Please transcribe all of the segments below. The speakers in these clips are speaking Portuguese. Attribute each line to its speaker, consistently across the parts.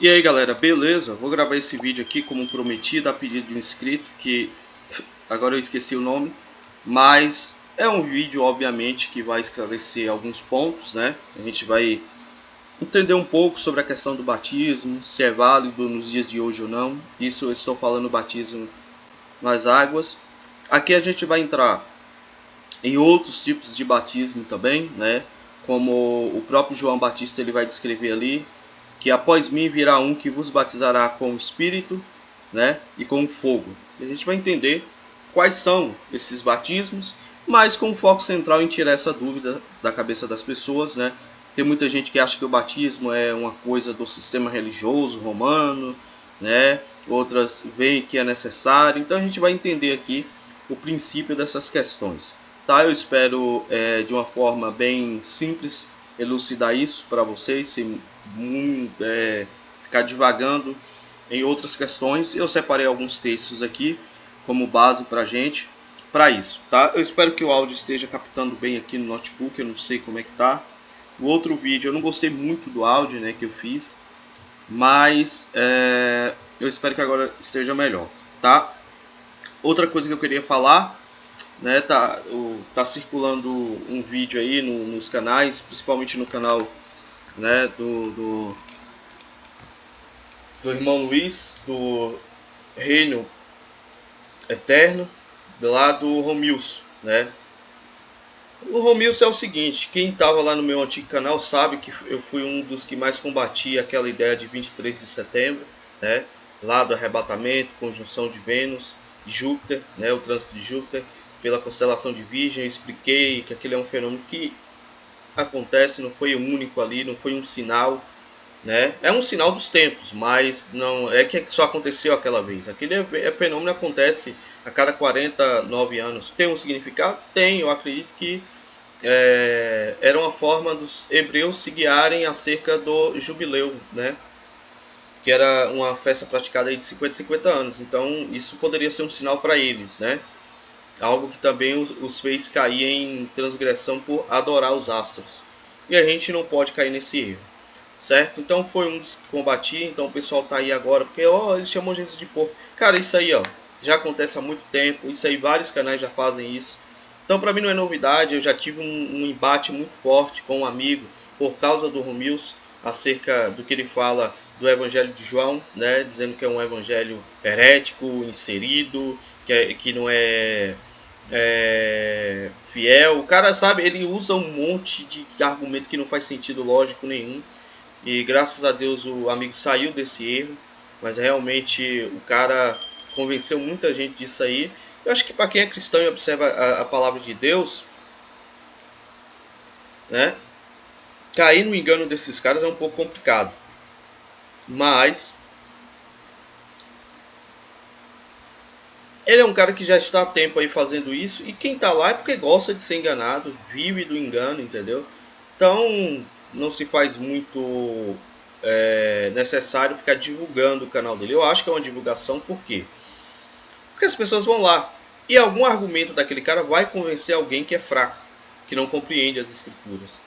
Speaker 1: E aí galera, beleza? Vou gravar esse vídeo aqui como prometido a pedido de um inscrito que agora eu esqueci o nome, mas é um vídeo obviamente que vai esclarecer alguns pontos, né? A gente vai entender um pouco sobre a questão do batismo, se é válido nos dias de hoje ou não. Isso eu estou falando batismo nas águas. Aqui a gente vai entrar em outros tipos de batismo também, né? Como o próprio João Batista ele vai descrever ali, que após mim virá um que vos batizará com o Espírito, né, e com o fogo. E a gente vai entender quais são esses batismos, mas com o foco central em tirar essa dúvida da cabeça das pessoas, né? Tem muita gente que acha que o batismo é uma coisa do sistema religioso romano, né? Outras veem que é necessário. Então a gente vai entender aqui o princípio dessas questões. Tá? Eu espero de uma forma bem simples elucidar isso para vocês, sem ficar divagando em outras questões. Eu separei alguns textos aqui como base para gente para isso, tá? Eu espero que o áudio esteja captando bem aqui no notebook, eu não sei como é que tá. O outro vídeo eu não gostei muito do áudio, né, que eu fiz, mas eu espero que agora esteja melhor, tá? Outra coisa que eu queria falar, né, tá circulando um vídeo aí nos canais, principalmente no canal, né, do irmão Luiz, do Reino Eterno, lá do Romilson, né? O Romilson é o seguinte, quem estava lá no meu antigo canal sabe que eu fui um dos que mais combatia aquela ideia de 23 de setembro, né? Lá do arrebatamento, conjunção de Vênus, Júpiter, né? O trânsito de Júpiter pela constelação de Virgem. Eu expliquei que aquele é um fenômeno que acontece, não foi único ali, não foi um sinal, né? É um sinal dos tempos, mas não é que só aconteceu aquela vez. Aquele fenômeno acontece a cada 49 anos. Tem um significado? Tem. Eu acredito que era uma forma dos hebreus se guiarem acerca do jubileu, né? Que era uma festa praticada aí de 50 anos. Então isso poderia ser um sinal para eles, né? Algo que também os fez cair em transgressão por adorar os astros. E a gente não pode cair nesse erro, certo? Então foi um dos que combati. Então o pessoal tá aí agora, porque ele chamou Jesus de porco. Cara, isso aí, ó, já acontece há muito tempo. Isso aí, vários canais já fazem isso. Então para mim não é novidade. Eu já tive um embate muito forte com um amigo por causa do Romilson acerca do que ele fala do Evangelho de João, né? Dizendo que é um evangelho herético, inserido, que não é fiel. O cara, sabe, ele usa um monte de argumento que não faz sentido lógico nenhum. E graças a Deus o amigo saiu desse erro, mas realmente o cara convenceu muita gente disso aí. Eu acho que para quem é cristão e observa a palavra de Deus, né, cair no engano desses caras é um pouco complicado. Mas ele é um cara que já está há tempo aí fazendo isso, e quem está lá é porque gosta de ser enganado, vive do engano, entendeu? Então não se faz muito necessário ficar divulgando o canal dele. Eu acho que é uma divulgação, por quê? Porque as pessoas vão lá e algum argumento daquele cara vai convencer alguém que é fraco, que não compreende as escrituras.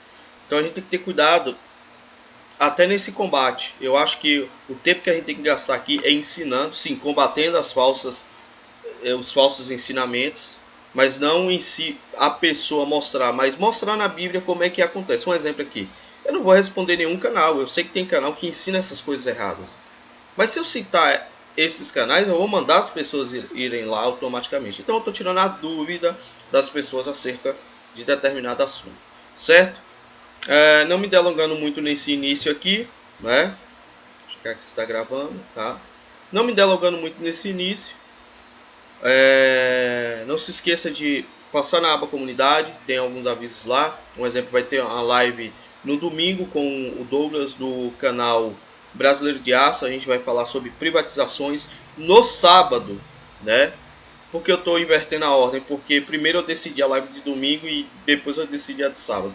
Speaker 1: Então a gente tem que ter cuidado até nesse combate. Eu acho que o tempo que a gente tem que gastar aqui é ensinando, sim, combatendo os falsos ensinamentos, mas não em si a pessoa mostrar, mas mostrar na Bíblia como é que acontece. Um exemplo aqui. Eu não vou responder nenhum canal, eu sei que tem canal que ensina essas coisas erradas. Mas se eu citar esses canais, eu vou mandar as pessoas irem lá automaticamente. Então eu estou tirando a dúvida das pessoas acerca de determinado assunto, certo? Não me delongando muito nesse início aqui, né? Checar que está gravando, tá? Não me delongando muito nesse início. Não se esqueça de passar na aba comunidade, tem alguns avisos lá. Um exemplo, vai ter uma live no domingo com o Douglas do canal Brasileiro de Aço. A gente vai falar sobre privatizações no sábado, né? Porque eu estou invertendo a ordem, porque primeiro eu decidi a live de domingo e depois eu decidi a de sábado.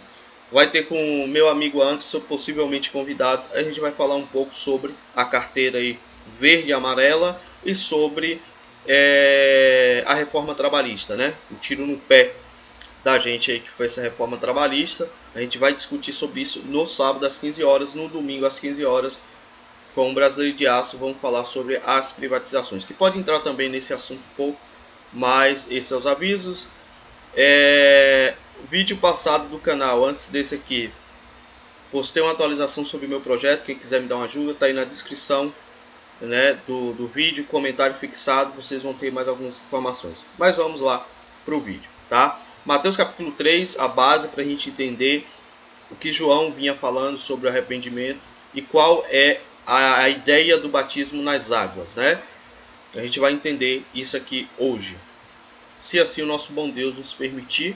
Speaker 1: Vai ter com o meu amigo Anderson, possivelmente convidados. A gente vai falar um pouco sobre a carteira aí verde e amarela e sobre a reforma trabalhista, né? O tiro no pé da gente aí que foi essa reforma trabalhista. A gente vai discutir sobre isso no sábado às 15 horas, no domingo às 15 horas. com o Brasileiro de Aço, vamos falar sobre as privatizações, que pode entrar também nesse assunto um pouco, mas esses são os avisos. O vídeo passado do canal, antes desse aqui, postei uma atualização sobre o meu projeto. Quem quiser me dar uma ajuda, está aí na descrição, né, do vídeo, comentário fixado, vocês vão ter mais algumas informações. Mas vamos lá para o vídeo, tá? Mateus capítulo 3, a base para a gente entender o que João vinha falando sobre o arrependimento e qual é a ideia do batismo nas águas, né? A gente vai entender isso aqui hoje, se assim o nosso bom Deus nos permitir,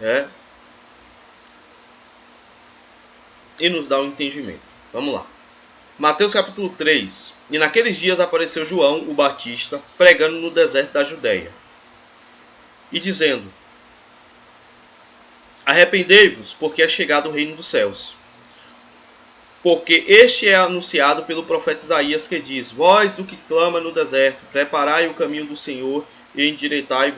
Speaker 1: né? E nos dá um entendimento. Vamos lá. Mateus capítulo 3. E naqueles dias apareceu João, o Batista, pregando no deserto da Judéia, e dizendo: arrependei-vos, porque é chegado o reino dos céus. Porque este é anunciado pelo profeta Isaías, que diz: voz do que clama no deserto, preparai o caminho do Senhor e endireitai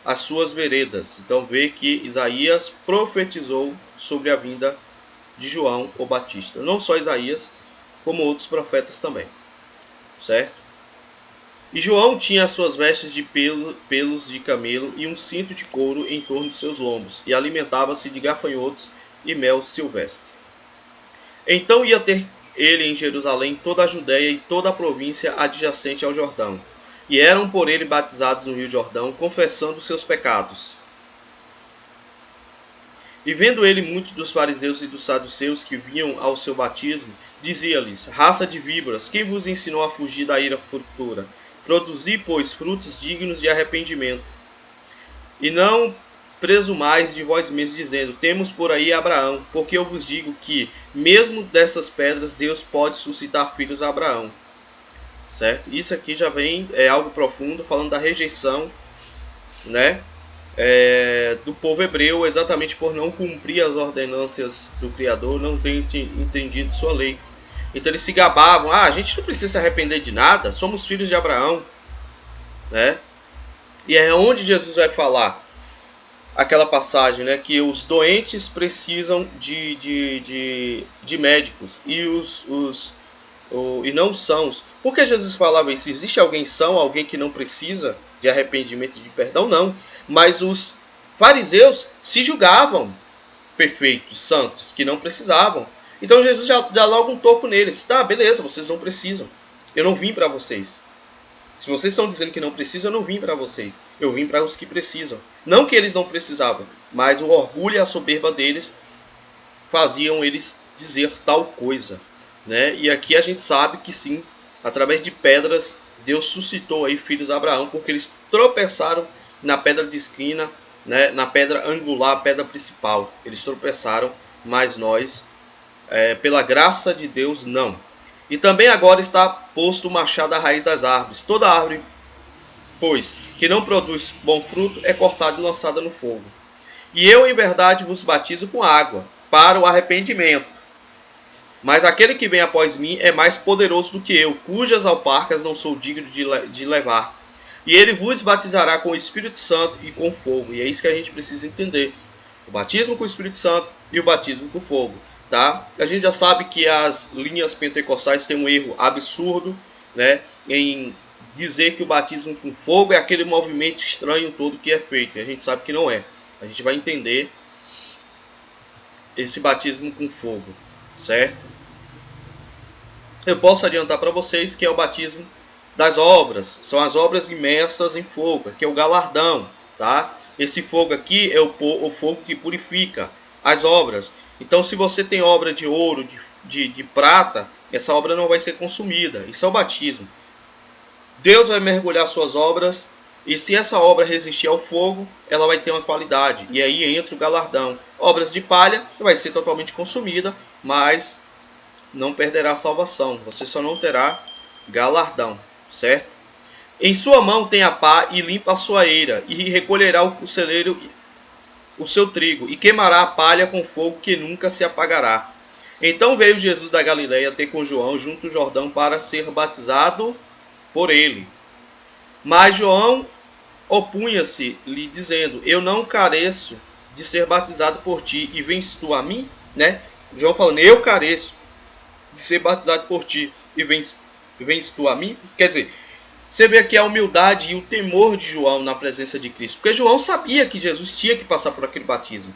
Speaker 1: as suas veredas. Então vê que Isaías profetizou sobre a vinda de João o Batista. Não só Isaías, como outros profetas também. Certo? E João tinha as suas vestes de pelos de camelo e um cinto de couro em torno de seus lombos, e alimentava-se de gafanhotos e mel silvestre. Então ia ter ele em Jerusalém toda a Judéia e toda a província adjacente ao Jordão, e eram por ele batizados no rio Jordão, confessando seus pecados. E vendo ele muitos dos fariseus e dos saduceus que vinham ao seu batismo, dizia-lhes: raça de víboras, quem vos ensinou a fugir da ira futura? Produzi, pois, frutos dignos de arrependimento. E não presumais de vós mesmos, dizendo: temos por aí Abraão, porque eu vos digo que, mesmo dessas pedras, Deus pode suscitar filhos a Abraão. Certo? Isso aqui já vem, é algo profundo, falando da rejeição, né, do povo hebreu, exatamente por não cumprir as ordenâncias do Criador, não ter entendido sua lei. Então eles se gabavam: a gente não precisa se arrepender de nada, somos filhos de Abraão, né? E é onde Jesus vai falar aquela passagem, né, que os doentes precisam de médicos e e não sãos. Por que Jesus falava isso? Existe alguém são, alguém que não precisa de arrependimento e de perdão? Não. Mas os fariseus se julgavam perfeitos, santos, que não precisavam. Então Jesus já dá logo um toco neles. Tá, beleza, vocês não precisam. Eu não vim para vocês. Se vocês estão dizendo que não precisam, eu não vim para vocês. Eu vim para os que precisam. Não que eles não precisavam, mas o orgulho e a soberba deles faziam eles dizer tal coisa, né? E aqui a gente sabe que sim, através de pedras, Deus suscitou aí filhos de Abraão, porque eles tropeçaram na pedra de esquina, né? Na pedra angular, a pedra principal. Eles tropeçaram, mas nós, pela graça de Deus, não. E também agora está posto o machado à raiz das árvores. Toda árvore, pois, que não produz bom fruto, é cortada e lançada no fogo. E eu, em verdade, vos batizo com água, para o arrependimento. Mas aquele que vem após mim é mais poderoso do que eu, cujas alparcas não sou digno de levar. E ele vos batizará com o Espírito Santo e com fogo. E é isso que a gente precisa entender. O batismo com o Espírito Santo e o batismo com fogo. Tá? A gente já sabe que as linhas pentecostais têm um erro absurdo, né, em dizer que o batismo com fogo é aquele movimento estranho todo que é feito. E a gente sabe que não é. A gente vai entender esse batismo com fogo, certo? Eu posso adiantar para vocês que é o batismo das obras. São as obras imersas em fogo, que é o galardão, tá? Esse fogo aqui é o fogo que purifica as obras. Então, se você tem obra de ouro, de prata, essa obra não vai ser consumida. Isso é o batismo. Deus vai mergulhar suas obras, e se essa obra resistir ao fogo, ela vai ter uma qualidade. E aí entra o galardão. Obras de palha vai ser totalmente consumida, mas não perderá a salvação. Você só não terá galardão, certo? Em sua mão tem a pá e limpa a sua eira, e recolherá o celeiro o seu trigo, e queimará a palha com fogo que nunca se apagará. Então veio Jesus da Galileia ter com João junto ao Jordão para ser batizado por ele. Mas João opunha-se, lhe dizendo: eu não careço de ser batizado por ti, e vens tu a mim? Né? João falando: eu careço de ser batizado por ti, e vens tu a mim? Quer dizer, você vê aqui a humildade e o temor de João na presença de Cristo. Porque João sabia que Jesus tinha que passar por aquele batismo.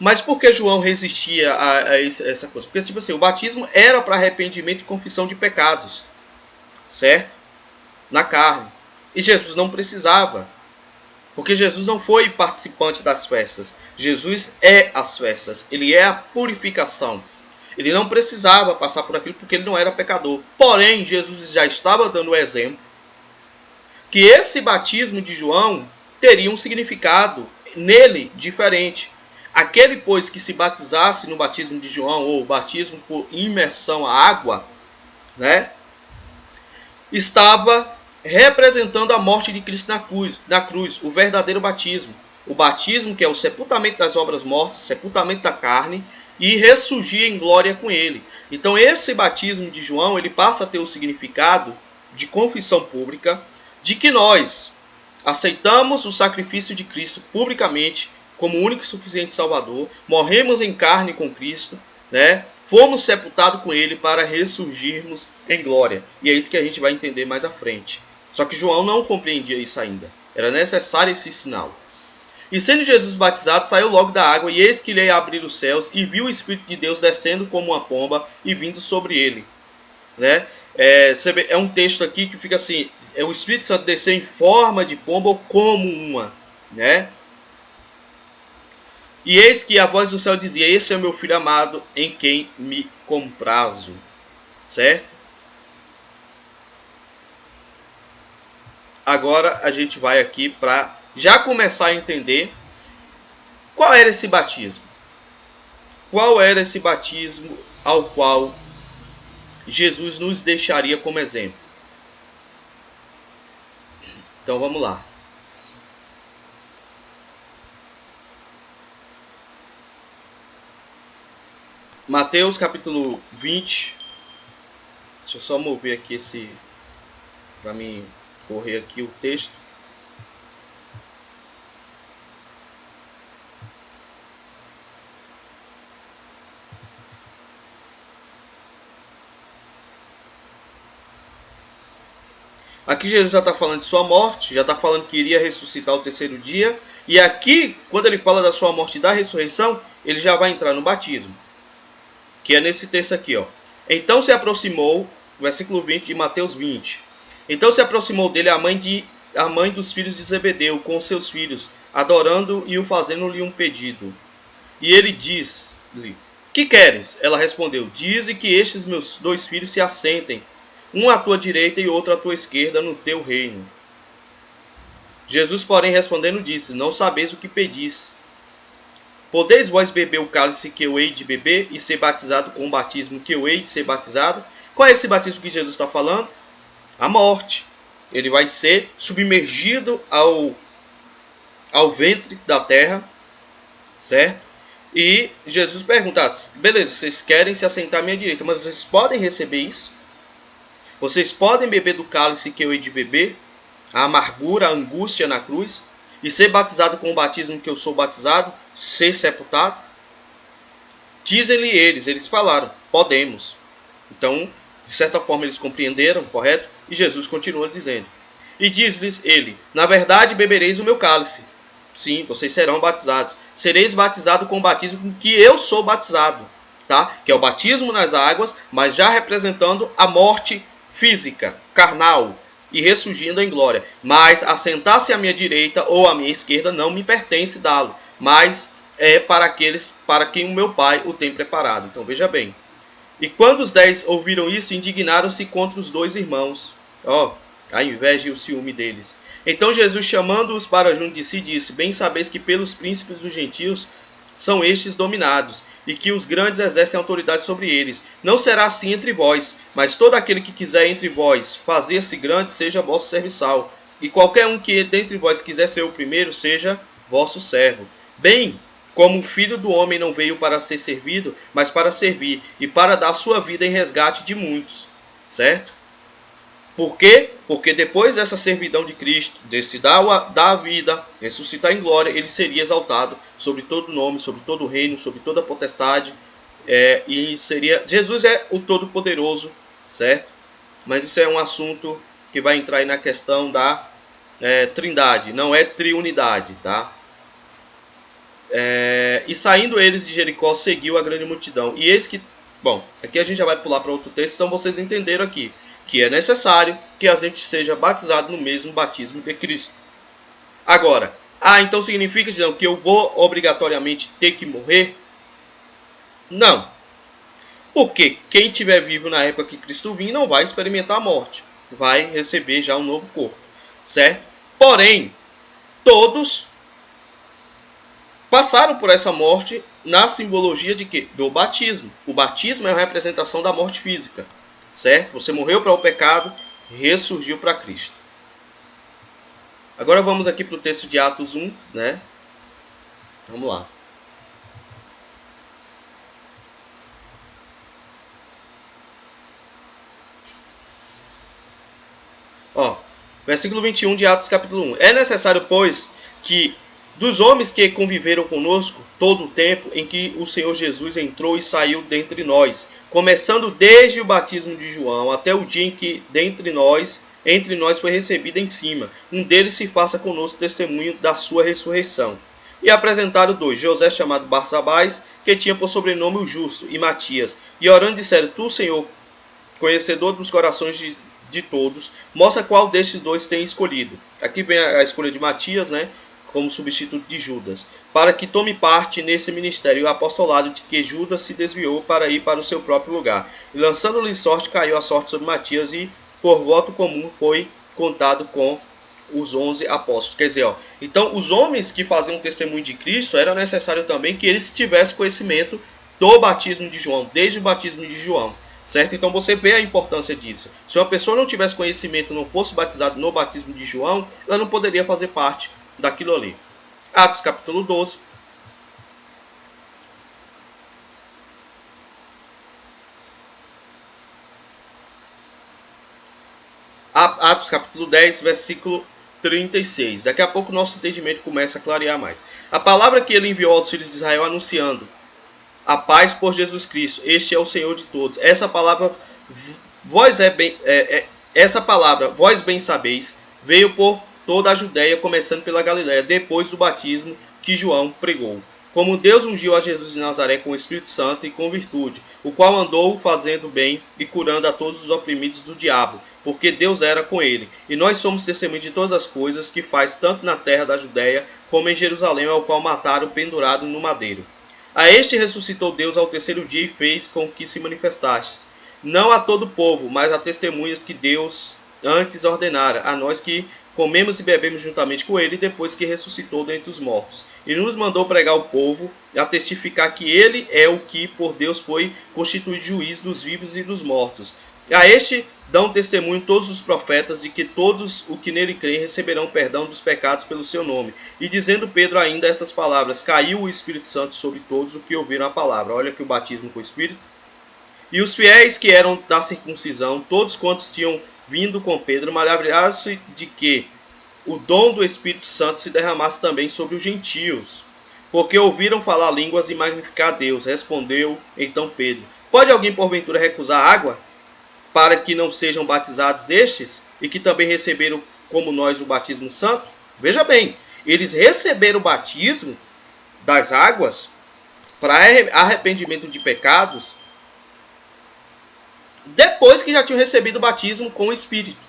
Speaker 1: Mas por que João resistia a essa coisa? Porque, tipo assim, o batismo era para arrependimento e confissão de pecados. Certo? Na carne. E Jesus não precisava. Porque Jesus não foi participante das festas. Jesus é as festas. Ele é a purificação. Ele não precisava passar por aquilo porque ele não era pecador. Porém, Jesus já estava dando o exemplo que esse batismo de João teria um significado nele diferente. Aquele, pois, que se batizasse no batismo de João, ou batismo por imersão à água, né, estava representando a morte de Cristo na cruz, o verdadeiro batismo. O batismo que é o sepultamento das obras mortas, sepultamento da carne, e ressurgir em glória com ele. Então esse batismo de João, ele passa a ter o significado de confissão pública, de que nós aceitamos o sacrifício de Cristo publicamente como único e suficiente Salvador, morremos em carne com Cristo, né? Fomos sepultados com ele para ressurgirmos em glória. E é isso que a gente vai entender mais à frente. Só que João não compreendia isso ainda. Era necessário esse sinal. E sendo Jesus batizado, saiu logo da água, e eis que lhe abriram os céus, e viu o Espírito de Deus descendo como uma pomba e vindo sobre ele. Né? É um texto aqui que fica assim, é o Espírito Santo descer em forma de pomba ou como uma. Né? E eis que a voz do céu dizia, esse é o meu filho amado, em quem me comprazo. Certo? Agora a gente vai aqui para já começar a entender qual era esse batismo. Qual era esse batismo ao qual Jesus nos deixaria como exemplo. Então vamos lá. Mateus capítulo 20. Deixa eu só mover aqui esse para mim correr aqui o texto. Aqui Jesus já está falando de sua morte, já está falando que iria ressuscitar ao terceiro dia. E aqui, quando ele fala da sua morte e da ressurreição, ele já vai entrar no batismo. Que é nesse texto aqui, ó. Então se aproximou, versículo 20 de Mateus 20. Então se aproximou dele a mãe dos filhos de Zebedeu com seus filhos, adorando e o fazendo-lhe um pedido. E ele diz-lhe, que queres? Ela respondeu, dize que estes meus 2 filhos se assentem, um à tua direita e outro à tua esquerda no teu reino. Jesus, porém, respondendo, disse, não sabeis o que pedis. Podeis vós beber o cálice que eu hei de beber e ser batizado com o batismo que eu hei de ser batizado? Qual é esse batismo que Jesus está falando? A morte. Ele vai ser submergido ao ventre da terra, certo? E Jesus pergunta, beleza, vocês querem se assentar à minha direita, mas vocês podem receber isso? Vocês podem beber do cálice que eu hei de beber? A amargura, a angústia na cruz? E ser batizado com o batismo que eu sou batizado? Ser sepultado? Dizem-lhe eles falaram, podemos. Então, de certa forma, eles compreenderam, correto? E Jesus continua dizendo. E diz-lhes ele, na verdade bebereis o meu cálice. Sim, vocês serão batizados. Sereis batizados com o batismo com que eu sou batizado. Tá? Que é o batismo nas águas, mas já representando a morte física, carnal, e ressurgindo em glória. Mas assentar-se à minha direita ou à minha esquerda não me pertence dá-lo, mas é para aqueles para quem o meu Pai o tem preparado. Então veja bem. E quando os 10 ouviram isso, indignaram-se contra os 2 irmãos. A inveja e o ciúme deles. Então Jesus, chamando-os para junto de si, disse, bem sabeis que pelos príncipes dos gentios são estes dominados, e que os grandes exercem autoridade sobre eles. Não será assim entre vós, mas todo aquele que quiser entre vós fazer-se grande, seja vosso serviçal. E qualquer um que dentre vós quiser ser o primeiro, seja vosso servo. Bem, como o Filho do Homem não veio para ser servido, mas para servir, e para dar sua vida em resgate de muitos. Certo? Por quê? Porque depois dessa servidão de Cristo, desse dar a vida, ressuscitar em glória, ele seria exaltado sobre todo nome, sobre todo reino, sobre toda potestade, E seria... Jesus é o Todo-Poderoso, certo? Mas isso é um assunto que vai entrar aí na questão da trindade, não é triunidade, tá? E saindo eles de Jericó, seguiu a grande multidão. E eis que... Bom, aqui a gente já vai pular para outro texto, então vocês entenderam aqui que é necessário que a gente seja batizado no mesmo batismo de Cristo. Agora, então significa que eu vou obrigatoriamente ter que morrer? Não. Porque quem estiver vivo na época que Cristo vir não vai experimentar a morte. Vai receber já um novo corpo. Certo? Porém, todos passaram por essa morte na simbologia de quê? Do batismo. O batismo é uma representação da morte física. Certo? Você morreu para o pecado, ressurgiu para Cristo. Agora vamos aqui para o texto de Atos 1, né? Vamos lá. Versículo 21 de Atos capítulo 1. É necessário, pois, que dos homens que conviveram conosco todo o tempo em que o Senhor Jesus entrou e saiu dentre nós, começando desde o batismo de João até o dia em que entre nós foi recebido em cima, um deles se faça conosco testemunho da sua ressurreição. E apresentaram dois, José chamado Barsabás, que tinha por sobrenome o Justo, e Matias. E orando disseram, tu, Senhor, conhecedor dos corações de todos, mostra qual destes dois tem escolhido. Aqui vem a escolha de Matias, né, como substituto de Judas, para que tome parte nesse ministério o apostolado de que Judas se desviou para ir para o seu próprio lugar. E lançando-lhe sorte, caiu a sorte sobre Matias e, por voto comum, foi contado com os 11 apóstolos. Quer dizer, então os homens que faziam testemunho de Cristo, era necessário também que eles tivessem conhecimento do batismo de João, desde o batismo de João. Certo? Então você vê a importância disso. Se uma pessoa não tivesse conhecimento, não fosse batizado no batismo de João, ela não poderia fazer parte daquilo ali. Atos capítulo 12. Atos capítulo 10, versículo 36. Daqui a pouco o nosso entendimento começa a clarear mais. A palavra que ele enviou aos filhos de Israel anunciando a paz por Jesus Cristo, este é o Senhor de todos. Essa palavra, vós bem sabeis, veio por toda a Judéia, começando pela Galiléia, depois do batismo que João pregou. Como Deus ungiu a Jesus de Nazaré com o Espírito Santo e com virtude, o qual andou fazendo bem e curando a todos os oprimidos do diabo, porque Deus era com ele. E nós somos testemunhas de todas as coisas que faz tanto na terra da Judéia, como em Jerusalém, ao qual mataram pendurado no madeiro. A este ressuscitou Deus ao terceiro dia e fez com que se manifestasse, não a todo o povo, mas a testemunhas que Deus antes ordenara, a nós que comemos e bebemos juntamente com ele, depois que ressuscitou dentre os mortos. E nos mandou pregar ao povo, a testificar que ele é o que por Deus foi constituído juiz dos vivos e dos mortos. A este dão testemunho todos os profetas de que todos os que nele creem receberão perdão dos pecados pelo seu nome. E dizendo Pedro ainda essas palavras, caiu o Espírito Santo sobre todos os que ouviram a palavra. Olha que o batismo com o Espírito. E os fiéis que eram da circuncisão, todos quantos tinham vindo com Pedro, maravilharam-se de que o dom do Espírito Santo se derramasse também sobre os gentios, porque ouviram falar línguas e magnificar a Deus. Respondeu então Pedro, pode alguém porventura recusar água, para que não sejam batizados estes, e que também receberam como nós o batismo santo? Veja bem, eles receberam o batismo das águas para arrependimento de pecados, depois que já tinham recebido o batismo com o Espírito.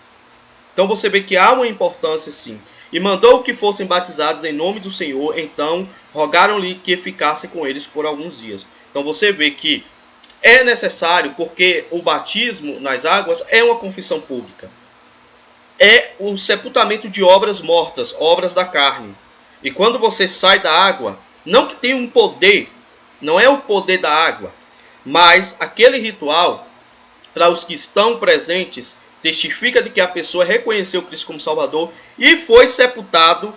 Speaker 1: Então você vê que há uma importância sim. E mandou que fossem batizados em nome do Senhor, então rogaram-lhe que ficasse com eles por alguns dias. Então você vê que é necessário, porque o batismo nas águas é uma confissão pública. É o sepultamento de obras mortas, obras da carne. E quando você sai da água, não que tenha um poder, não é o poder da água, mas aquele ritual, para os que estão presentes, testifica de que a pessoa reconheceu Cristo como Salvador e foi sepultado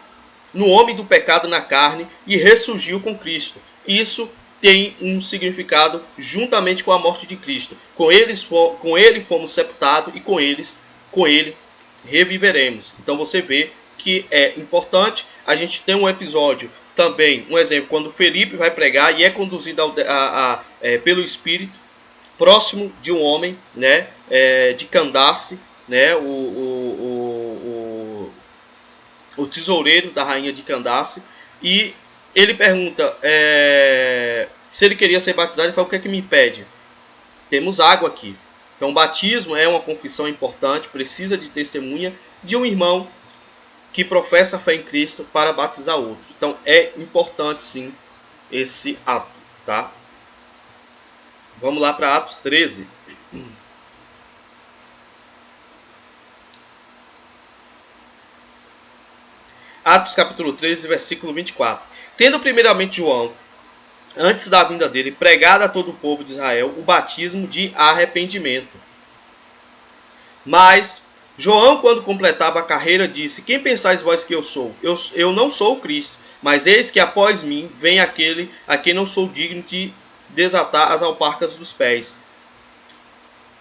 Speaker 1: no homem do pecado na carne e ressurgiu com Cristo. Isso tem um significado juntamente com a morte de Cristo. Com ele fomos sepultados e com ele reviveremos. Então você vê que é importante. A gente tem um episódio também, um exemplo, quando Felipe vai pregar e é conduzido pelo Espírito, próximo de um homem, né, de Candace, né, o tesoureiro da rainha de Candace, e ele pergunta se ele queria ser batizado. Ele fala: o que é que me impede? Temos água aqui. Então, o batismo é uma confissão importante, precisa de testemunha de um irmão que professa a fé em Cristo para batizar outro. Então, é importante sim esse ato, tá? Vamos lá para Atos 13. Atos capítulo 13, versículo 24. Tendo primeiramente João, antes da vinda dele, pregado a todo o povo de Israel o batismo de arrependimento. Mas João, quando completava a carreira, disse: quem pensais vós que eu sou? Eu não sou o Cristo, mas eis que após mim vem aquele a quem não sou digno de desatar as alparcas dos pés.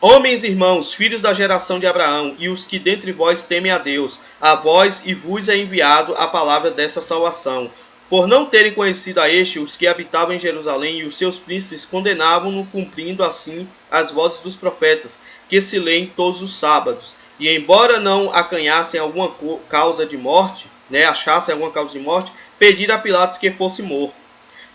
Speaker 1: Homens, irmãos, filhos da geração de Abraão, e os que dentre vós temem a Deus, a vós e vos é enviado a palavra dessa salvação. Por não terem conhecido a este, os que habitavam em Jerusalém e os seus príncipes condenavam-no, cumprindo assim as vozes dos profetas, que se leem todos os sábados. E embora não acanhassem alguma causa de morte, achassem alguma causa de morte, pediram a Pilatos que fosse morto.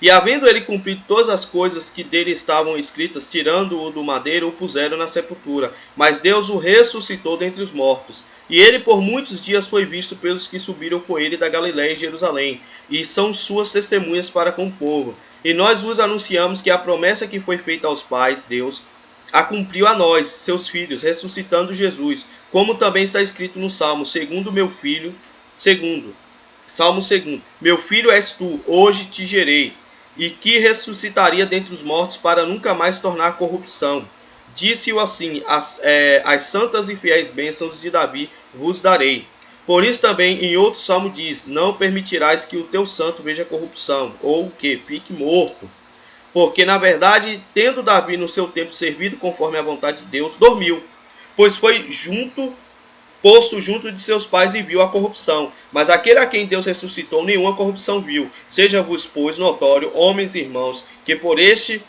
Speaker 1: E havendo ele cumprido todas as coisas que dele estavam escritas, tirando-o do madeiro, o puseram na sepultura. Mas Deus o ressuscitou dentre os mortos. E ele por muitos dias foi visto pelos que subiram com ele da Galiléia e Jerusalém, e são suas testemunhas para com o povo. E nós vos anunciamos que a promessa que foi feita aos pais, Deus a cumpriu a nós, seus filhos, ressuscitando Jesus, como também está escrito no Salmo, Salmo 2. Meu filho és tu, hoje te gerei, e que ressuscitaria dentre os mortos para nunca mais tornar corrupção. Disse-o assim: as santas e fiéis bênçãos de Davi vos darei. Por isso também em outro salmo diz: não permitirás que o teu santo veja corrupção, ou que fique morto. Porque na verdade, tendo Davi no seu tempo servido conforme a vontade de Deus, dormiu, pois foi posto junto de seus pais e viu a corrupção. Mas aquele a quem Deus ressuscitou, nenhuma corrupção viu. Seja-vos, pois, notório, homens e irmãos, que por este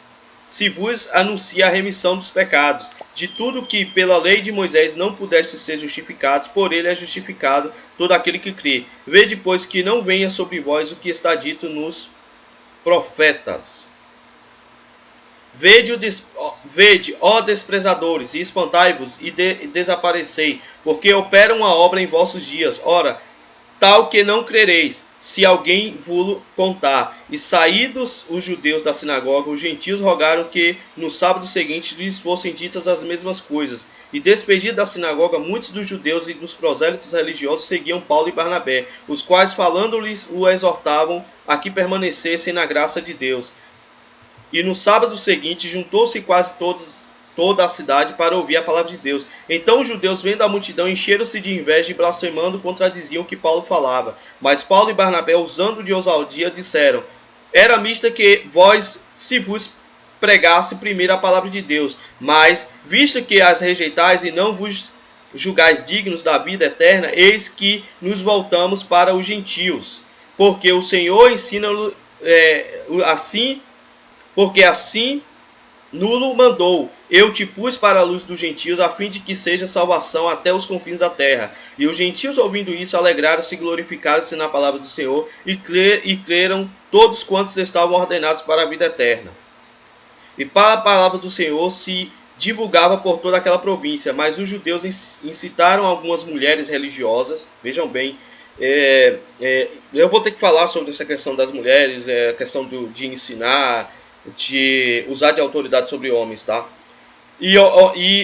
Speaker 1: se vos anuncia a remissão dos pecados. De tudo que pela lei de Moisés não pudeste ser justificados, por ele é justificado todo aquele que crê. Vede, pois, que não venha sobre vós o que está dito nos profetas. Vede, ó desprezadores, e espantai-vos e desaparecei, porque operam uma obra em vossos dias. Ora, tal que não crereis, se alguém vos contar. E saídos os judeus da sinagoga, os gentios rogaram que no sábado seguinte lhes fossem ditas as mesmas coisas. E despedidos da sinagoga, muitos dos judeus e dos prosélitos religiosos seguiam Paulo e Barnabé, os quais falando-lhes o exortavam a que permanecessem na graça de Deus. E no sábado seguinte juntou-se quase toda a cidade para ouvir a palavra de Deus. Então os judeus, vendo a multidão, encheram-se de inveja e blasfemando contradiziam o que Paulo falava. Mas Paulo e Barnabé, usando de ousadia, disseram: era mista que vós se vos pregasse primeiro a palavra de Deus, mas, visto que as rejeitais e não vos julgais dignos da vida eterna, eis que nos voltamos para os gentios. Porque o Senhor ensina assim nulo mandou: eu te pus para a luz dos gentios, a fim de que seja salvação até os confins da terra. E os gentios, ouvindo isso, alegraram-se e glorificaram-se na palavra do Senhor, e creram todos quantos estavam ordenados para a vida eterna. E para a palavra do Senhor se divulgava por toda aquela província. Mas os judeus incitaram algumas mulheres religiosas. Vejam bem, eu vou ter que falar sobre essa questão das mulheres, a questão de ensinar, de usar de autoridade sobre homens, tá? E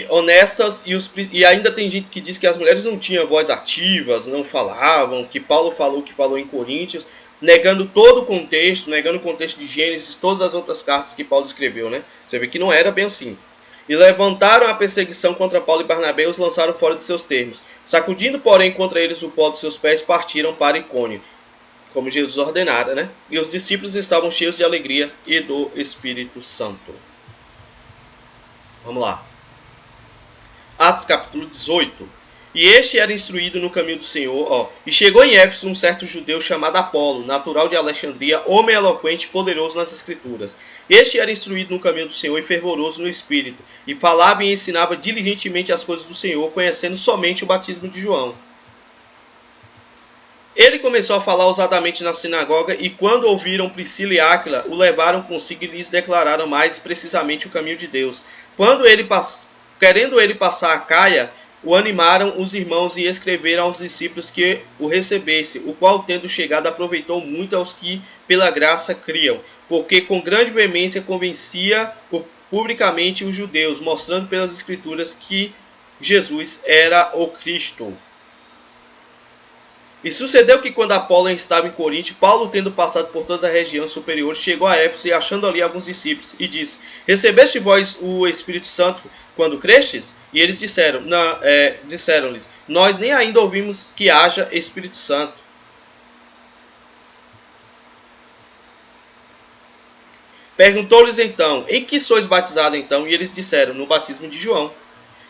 Speaker 1: honestas, e ainda tem gente que diz que as mulheres não tinham voz ativas, não falavam, que Paulo falou o que falou em Coríntios, negando todo o contexto, negando o contexto de Gênesis, todas as outras cartas que Paulo escreveu, né? Você vê que não era bem assim. E levantaram a perseguição contra Paulo e Barnabé e os lançaram fora de seus termos. Sacudindo, porém, contra eles o pó dos seus pés, partiram para Icônio, como Jesus ordenara, né? E os discípulos estavam cheios de alegria e do Espírito Santo. Vamos lá. Atos capítulo 18. E este era instruído no caminho do Senhor. E chegou em Éfeso um certo judeu chamado Apolo, natural de Alexandria, homem eloquente e poderoso nas escrituras. Este era instruído no caminho do Senhor e fervoroso no espírito, e falava e ensinava diligentemente as coisas do Senhor, conhecendo somente o batismo de João. Ele começou a falar ousadamente na sinagoga, e quando ouviram Priscila e Áquila, o levaram consigo e lhes declararam mais precisamente o caminho de Deus. Querendo ele passar a Caia, o animaram os irmãos e escreveram aos discípulos que o recebesse, o qual, tendo chegado, aproveitou muito aos que pela graça criam, porque com grande veemência convencia publicamente os judeus, mostrando pelas escrituras que Jesus era o Cristo. E sucedeu que quando Apolo estava em Corinto, Paulo, tendo passado por todas as regiões superiores, chegou a Éfeso e achando ali alguns discípulos, e disse: Recebeste vós o Espírito Santo quando crestes? E eles disseram-lhes: Nós nem ainda ouvimos que haja Espírito Santo. Perguntou-lhes então: Em que sois batizados então? E eles disseram: No batismo de João.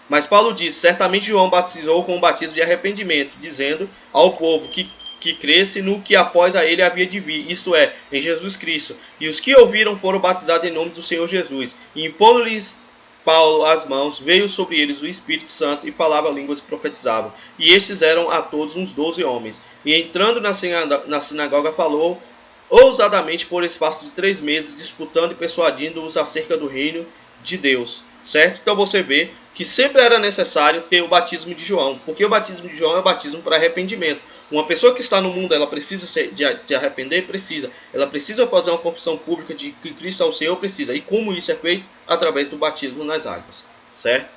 Speaker 1: Mas Paulo disse: Certamente João batizou com o batismo de arrependimento, dizendo ao povo que cresce no que após a ele havia de vir, isto é, em Jesus Cristo. E os que ouviram foram batizados em nome do Senhor Jesus. E impondo-lhes Paulo as mãos, veio sobre eles o Espírito Santo, e falavam línguas e profetizavam. E estes eram a todos uns 12 homens. E entrando na sinagoga falou ousadamente por espaço de 3 meses, disputando e persuadindo-os acerca do reino de Deus. Certo? Então você vê que sempre era necessário ter o batismo de João, porque o batismo de João é o batismo para arrependimento. Uma pessoa que está no mundo, ela precisa se arrepender? Precisa. Ela precisa fazer uma confissão pública de que Cristo é o Senhor? Precisa. E como isso é feito? Através do batismo nas águas. Certo?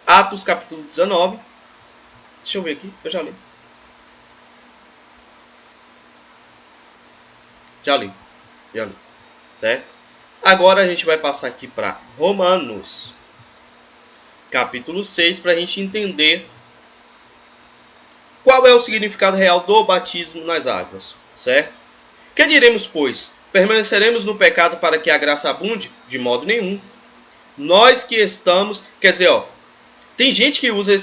Speaker 1: Atos capítulo 19. Deixa eu ver aqui, eu já li. Já li. Certo? Agora a gente vai passar aqui para Romanos, capítulo 6, para a gente entender qual é o significado real do batismo nas águas, certo? Que diremos, pois? Permaneceremos no pecado para que a graça abunde? De modo nenhum. Nós que estamos... Quer dizer, tem gente que usa...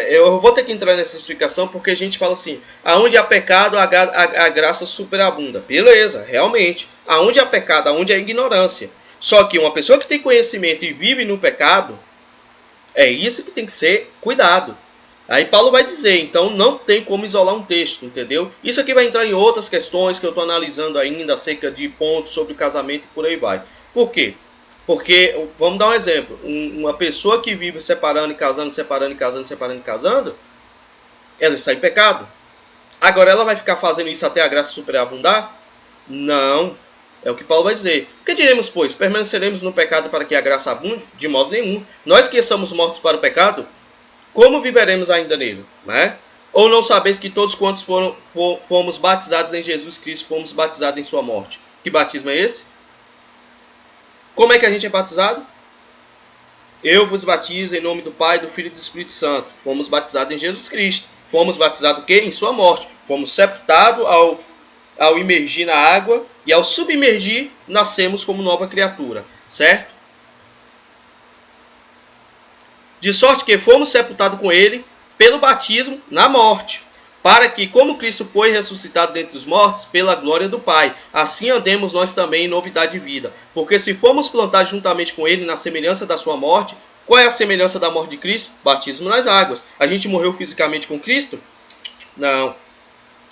Speaker 1: eu vou ter que entrar nessa explicação porque a gente fala assim, aonde há pecado, a graça superabunda. Beleza, realmente. Aonde há pecado, aonde há ignorância. Só que uma pessoa que tem conhecimento e vive no pecado, é isso que tem que ser cuidado. Aí Paulo vai dizer, então não tem como isolar um texto, entendeu? Isso aqui vai entrar em outras questões que eu estou analisando ainda, acerca de pontos sobre o casamento e por aí vai. Por quê? Porque, vamos dar um exemplo, uma pessoa que vive separando e casando, ela está em pecado. Agora ela vai ficar fazendo isso até a graça superabundar? Não. É o que Paulo vai dizer. O que diremos, pois? Permaneceremos no pecado para que a graça abunde? De modo nenhum. Nós que estamos mortos para o pecado, como viveremos ainda nele? Né? Ou não sabeis que todos quantos fomos batizados em Jesus Cristo, fomos batizados em sua morte? Que batismo é esse? Como é que a gente é batizado? Eu vos batizo em nome do Pai, do Filho e do Espírito Santo. Fomos batizados em Jesus Cristo. Fomos batizados o quê? Em sua morte. Fomos sepultados ao imergir na água, e ao submergir, nascemos como nova criatura, certo? De sorte que fomos sepultados com ele pelo batismo na morte, para que, como Cristo foi ressuscitado dentre os mortos, pela glória do Pai, assim andemos nós também em novidade de vida. Porque se fomos plantados juntamente com ele na semelhança da sua morte, qual é a semelhança da morte de Cristo? Batismo nas águas. A gente morreu fisicamente com Cristo? Não.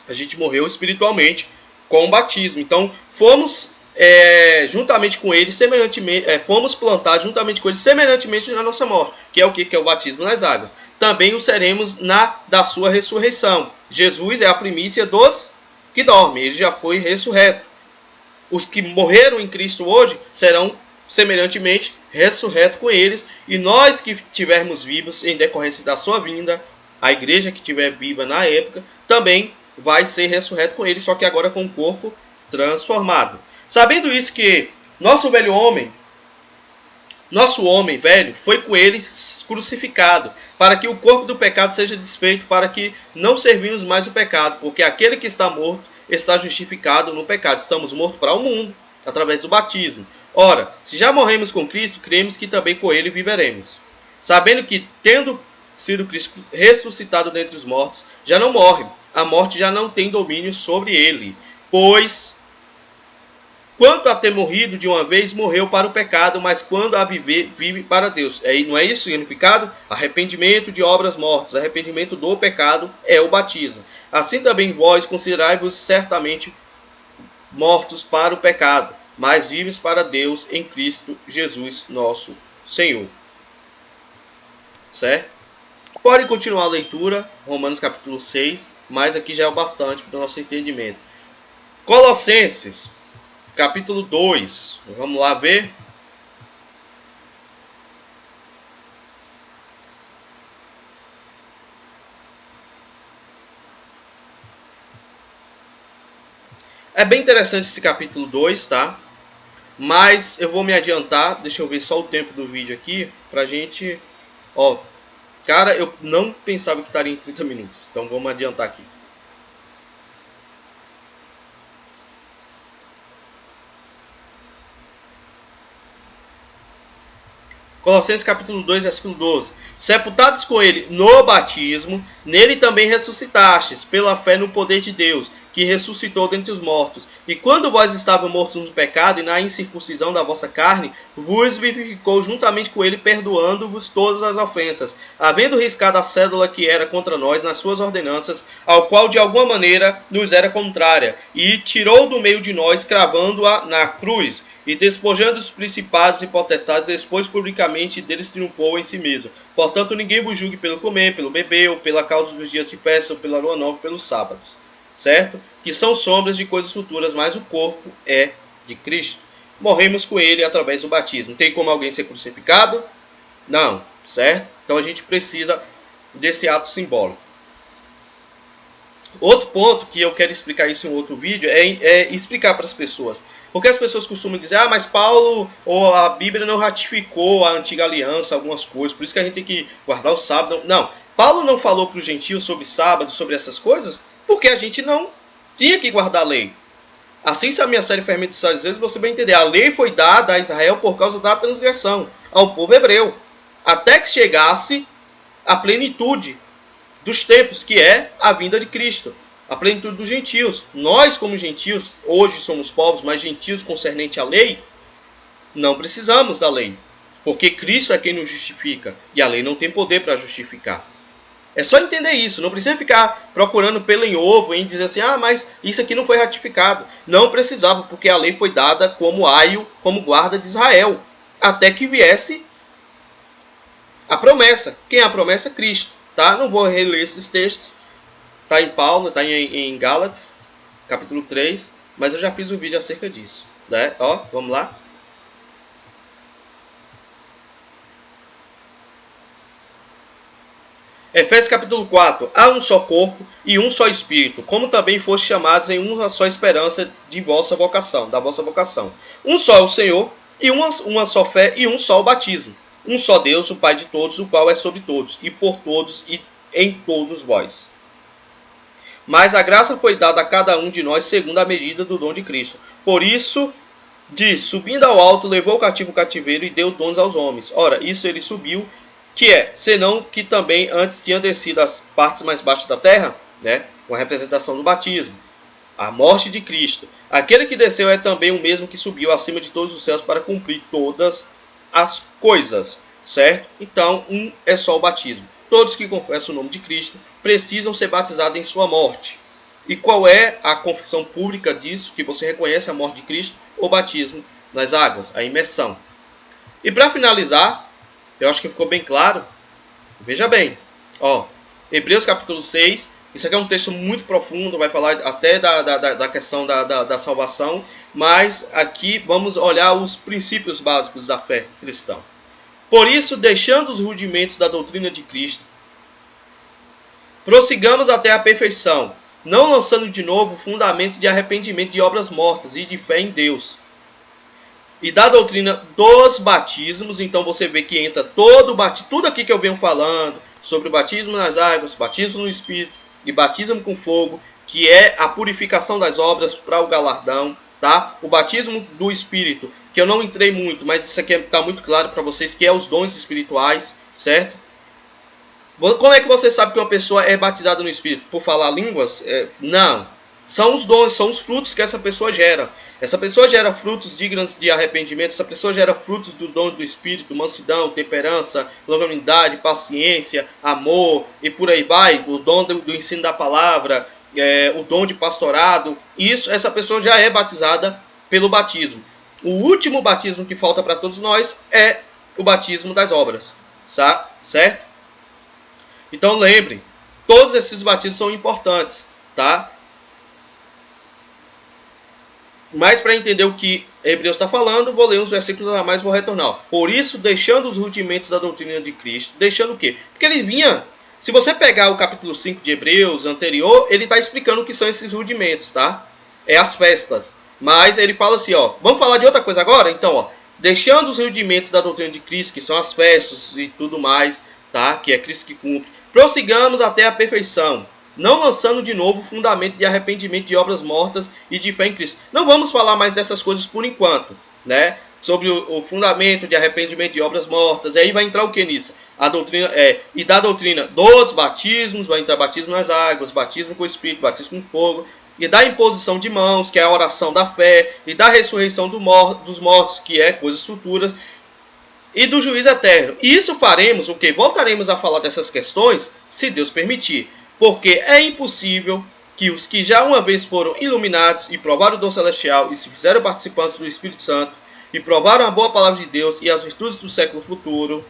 Speaker 1: A gente morreu espiritualmente com o batismo. Então, fomos juntamente com ele, fomos plantados juntamente com ele, semelhantemente na nossa morte. Que é o que? Que é o batismo nas águas. Também o seremos da sua ressurreição. Jesus é a primícia dos que dormem. Ele já foi ressurreto. Os que morreram em Cristo hoje serão semelhantemente ressurretos com eles. E nós que estivermos vivos em decorrência da sua vinda, a igreja que estiver viva na época, também vai ser ressurreto com ele, só que agora com o corpo transformado. Sabendo isso, que nosso homem velho, foi com ele crucificado, para que o corpo do pecado seja desfeito, para que não servimos mais o pecado, porque aquele que está morto está justificado no pecado. Estamos mortos para o mundo, através do batismo. Ora, se já morremos com Cristo, cremos que também com ele viveremos. Sabendo que, tendo sido Cristo ressuscitado dentre os mortos, já não morre. A morte já não tem domínio sobre ele. Pois, quanto a ter morrido de uma vez, morreu para o pecado, mas quando a viver, vive para Deus. Não é isso o significado? Arrependimento de obras mortas, arrependimento do pecado é o batismo. Assim também vós considerai-vos certamente mortos para o pecado, mas vives para Deus em Cristo Jesus nosso Senhor. Certo? Pode continuar a leitura, Romanos capítulo 6, mas aqui já é o bastante para o nosso entendimento. Colossenses, capítulo 2, vamos lá ver. É bem interessante esse capítulo 2, tá? Mas eu vou me adiantar, deixa eu ver só o tempo do vídeo aqui, pra gente... Ó, cara, eu não pensava que estaria em 30 minutos, então vamos adiantar aqui. Colossenses capítulo 2, versículo 12. Sepultados com ele no batismo, nele também ressuscitastes, pela fé no poder de Deus, que ressuscitou dentre os mortos. E quando vós estavas mortos no pecado e na incircuncisão da vossa carne, vos vivificou juntamente com ele, perdoando-vos todas as ofensas, havendo riscado a cédula que era contra nós nas suas ordenanças, ao qual de alguma maneira nos era contrária, e tirou do meio de nós, cravando-a na cruz. E despojando os principados e potestades, expôs publicamente e deles triunfou em si mesmo. Portanto, ninguém vos julgue pelo comer, pelo beber, ou pela causa dos dias de festa, ou pela lua nova, pelos sábados. Certo? Que são sombras de coisas futuras, mas o corpo é de Cristo. Morremos com ele através do batismo. Tem como alguém ser crucificado? Não. Certo? Então a gente precisa desse ato simbólico. Outro ponto que eu quero explicar isso em outro vídeo é explicar para as pessoas. Porque as pessoas costumam dizer, mas Paulo ou a Bíblia não ratificou a antiga aliança, algumas coisas, por isso que a gente tem que guardar o sábado. Não, Paulo não falou para os gentios sobre sábado, sobre essas coisas, porque a gente não tinha que guardar a lei. Assista a minha série Fermentos e Fariseus, você vai entender. A lei foi dada a Israel por causa da transgressão, ao povo hebreu, até que chegasse a plenitude dos tempos, que é a vinda de Cristo, a plenitude dos gentios. Nós, como gentios, hoje somos povos, mas gentios concernente à lei, não precisamos da lei, porque Cristo é quem nos justifica, e a lei não tem poder para justificar. É só entender isso, não precisa ficar procurando pelo em ovo e dizer assim, mas isso aqui não foi ratificado. Não precisava, porque a lei foi dada como aio, como guarda de Israel, até que viesse a promessa. Quem é a promessa? Cristo. Tá? Não vou reler esses textos. Está em Paulo, está em Gálatas, capítulo 3. Mas eu já fiz um vídeo acerca disso. Né? Ó, vamos lá. Efésios capítulo 4. Há um só corpo e um só espírito, como também foste chamados em uma só esperança de vossa vocação, da vossa vocação. Um só é o Senhor, e uma só fé, e um só o batismo. Um só Deus, o Pai de todos, o qual é sobre todos, e por todos, e em todos vós. Mas a graça foi dada a cada um de nós segundo a medida do dom de Cristo. Por isso, diz, subindo ao alto, levou o cativo o cativeiro e deu dons aos homens. Ora, isso ele subiu, que é, senão que também antes tinha descido as partes mais baixas da terra, né, com a representação do batismo, a morte de Cristo. Aquele que desceu é também o mesmo que subiu acima de todos os céus para cumprir todas as coisas, certo? Então, um é só o batismo. Todos que confessam o nome de Cristo precisam ser batizados em sua morte. E qual é a confissão pública disso, que você reconhece a morte de Cristo? O batismo nas águas, a imersão. E para finalizar, eu acho que ficou bem claro, veja bem, ó, Hebreus capítulo 6, isso aqui é um texto muito profundo, vai falar até da questão da salvação, mas aqui vamos olhar os princípios básicos da fé cristã. Por isso, deixando os rudimentos da doutrina de Cristo, prossigamos até a perfeição, não lançando de novo o fundamento de arrependimento de obras mortas e de fé em Deus. E da doutrina dos batismos, então você vê que entra todo o batismo, tudo aqui que eu venho falando, sobre o batismo nas águas, batismo no Espírito e batismo com fogo, que é a purificação das obras para o galardão, tá? O batismo do Espírito, que eu não entrei muito, mas isso aqui está muito claro para vocês, que é os dons espirituais, certo? Como é que você sabe que uma pessoa é batizada no Espírito? Por falar línguas? Não. São os dons, são os frutos que essa pessoa gera. Essa pessoa gera frutos dignos de arrependimento, essa pessoa gera frutos dos dons do Espírito, mansidão, temperança, longanimidade, paciência, amor e por aí vai. O dom do ensino da palavra, o dom de pastorado. Isso, essa pessoa já é batizada pelo batismo. O último batismo que falta para todos nós é o batismo das obras. Certo? Então lembre, todos esses batismos são importantes, tá? Mas para entender o que Hebreus está falando, vou ler uns versículos a mais e vou retornar. Por isso, deixando os rudimentos da doutrina de Cristo, deixando o quê? Porque ele vinha... Se você pegar o capítulo 5 de Hebreus anterior, ele está explicando o que são esses rudimentos, tá? É as festas. Mas ele fala assim, ó, vamos falar de outra coisa agora? Então, ó, deixando os rudimentos da doutrina de Cristo, que são as festas e tudo mais, tá? Que é Cristo que cumpre. Prossigamos até a perfeição, não lançando de novo o fundamento de arrependimento de obras mortas e de fé em Cristo. Não vamos falar mais dessas coisas por enquanto, né? Sobre o fundamento de arrependimento de obras mortas. E aí vai entrar o que nisso? A doutrina e da doutrina dos batismos, vai entrar batismo nas águas, batismo com o Espírito, batismo com fogo, e da imposição de mãos, que é a oração da fé, e da ressurreição dos mortos, que é coisas futuras, e do juízo eterno. E isso faremos, o que? Voltaremos a falar dessas questões, se Deus permitir. Porque é impossível que os que já uma vez foram iluminados e provaram o dom celestial e se fizeram participantes do Espírito Santo e provaram a boa palavra de Deus e as virtudes do século futuro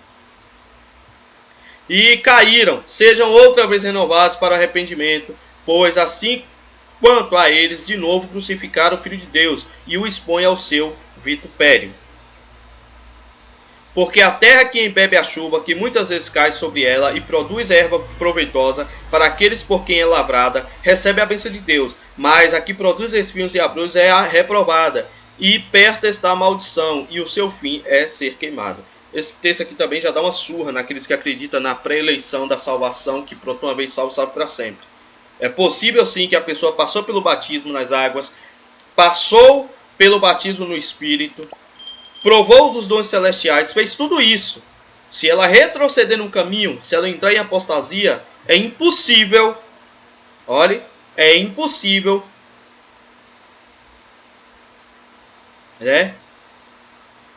Speaker 1: e caíram, sejam outra vez renovados para o arrependimento, pois assim quanto a eles de novo crucificaram o Filho de Deus e o expõem ao seu vitupério. Porque a terra que embebe a chuva, que muitas vezes cai sobre ela e produz erva proveitosa para aqueles por quem é lavrada, recebe a bênção de Deus. Mas a que produz espinhos e abrolhos é a reprovada, e perto está a maldição, e o seu fim é ser queimado. Esse texto aqui também já dá uma surra naqueles que acreditam na pré-eleição da salvação, que pronto, uma vez salvo, salvo para sempre. É possível sim que a pessoa passou pelo batismo nas águas, passou pelo batismo no Espírito, provou dos dons celestiais, fez tudo isso. Se ela retroceder no caminho, se ela entrar em apostasia, é impossível, olhe, é impossível, né,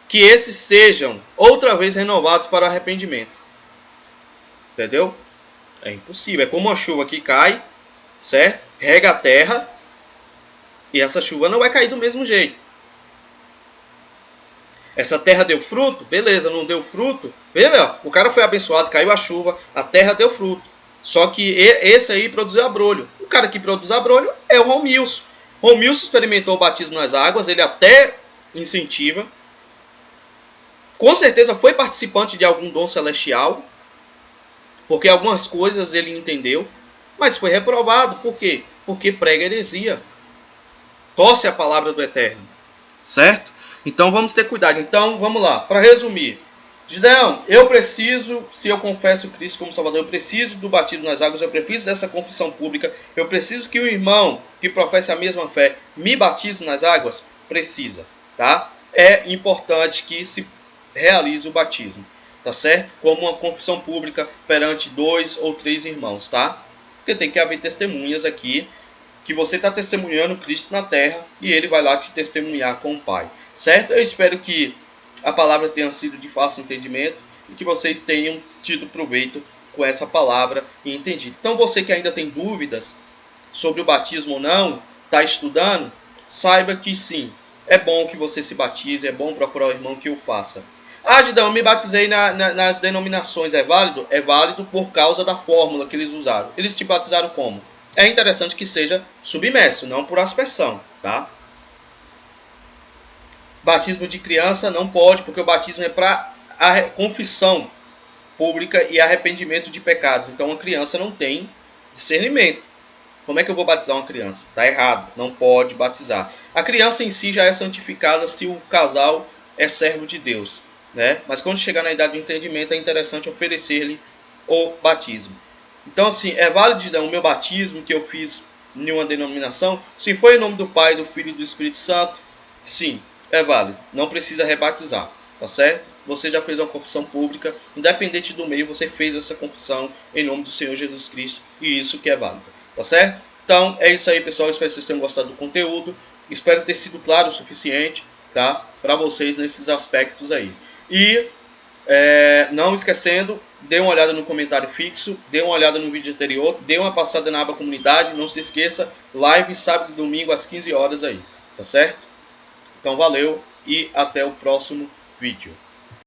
Speaker 1: que esses sejam outra vez renovados para o arrependimento. Entendeu? É impossível. É como uma chuva que cai, certo? Rega a terra, e essa chuva não vai cair do mesmo jeito. Essa terra deu fruto? Beleza, não deu fruto? Veja, o cara foi abençoado, caiu a chuva, a terra deu fruto. Só que esse aí produziu abrolho. O cara que produz abrolho é o Romilson. Romilson experimentou o batismo nas águas, ele até incentiva. Com certeza foi participante de algum dom celestial, porque algumas coisas ele entendeu, mas foi reprovado. Por quê? Porque prega heresia. Torce a palavra do Eterno. Certo? Então vamos ter cuidado. Então vamos lá, para resumir. Gideão, eu preciso, se eu confesso Cristo como Salvador, eu preciso do batismo nas águas, eu preciso dessa confissão pública, eu preciso que o irmão que professe a mesma fé me batize nas águas? Precisa, tá? É importante que se realize o batismo, tá certo? Como uma confissão pública perante 2 ou 3 irmãos, tá? Porque tem que haver testemunhas aqui, que você está testemunhando Cristo na terra e ele vai lá te testemunhar com o Pai. Certo? Eu espero que a palavra tenha sido de fácil entendimento e que vocês tenham tido proveito com essa palavra e entendido. Então você que ainda tem dúvidas sobre o batismo ou não, está estudando, saiba que sim, é bom que você se batize, é bom procurar o irmão que o faça. Ah, Gideão, eu me batizei nas denominações, é válido? É válido por causa da fórmula que eles usaram. Eles te batizaram como? É interessante que seja submerso, não por aspersão, tá? Batismo de criança não pode, porque o batismo é para a confissão pública e arrependimento de pecados. Então, uma criança não tem discernimento. Como é que eu vou batizar uma criança? Está errado, não pode batizar. A criança em si já é santificada se o casal é servo de Deus, né? Mas quando chegar na idade do entendimento, é interessante oferecer-lhe o batismo. Então, assim, é válido o meu batismo que eu fiz em uma denominação? Se foi em nome do Pai, do Filho e do Espírito Santo, sim, é válido. Não precisa rebatizar, tá certo? você já fez uma confissão pública, independente do meio, você fez essa confissão em nome do Senhor Jesus Cristo, e isso que é válido, tá certo? Então é isso aí, pessoal, espero que vocês tenham gostado do conteúdo, espero ter sido claro o suficiente, tá, para vocês nesses aspectos aí. E não esquecendo, dê uma olhada no comentário fixo, dê uma olhada no vídeo anterior, dê uma passada na aba comunidade, não se esqueça, live sábado e domingo às 15 horas aí, tá certo? Então valeu e até o próximo vídeo.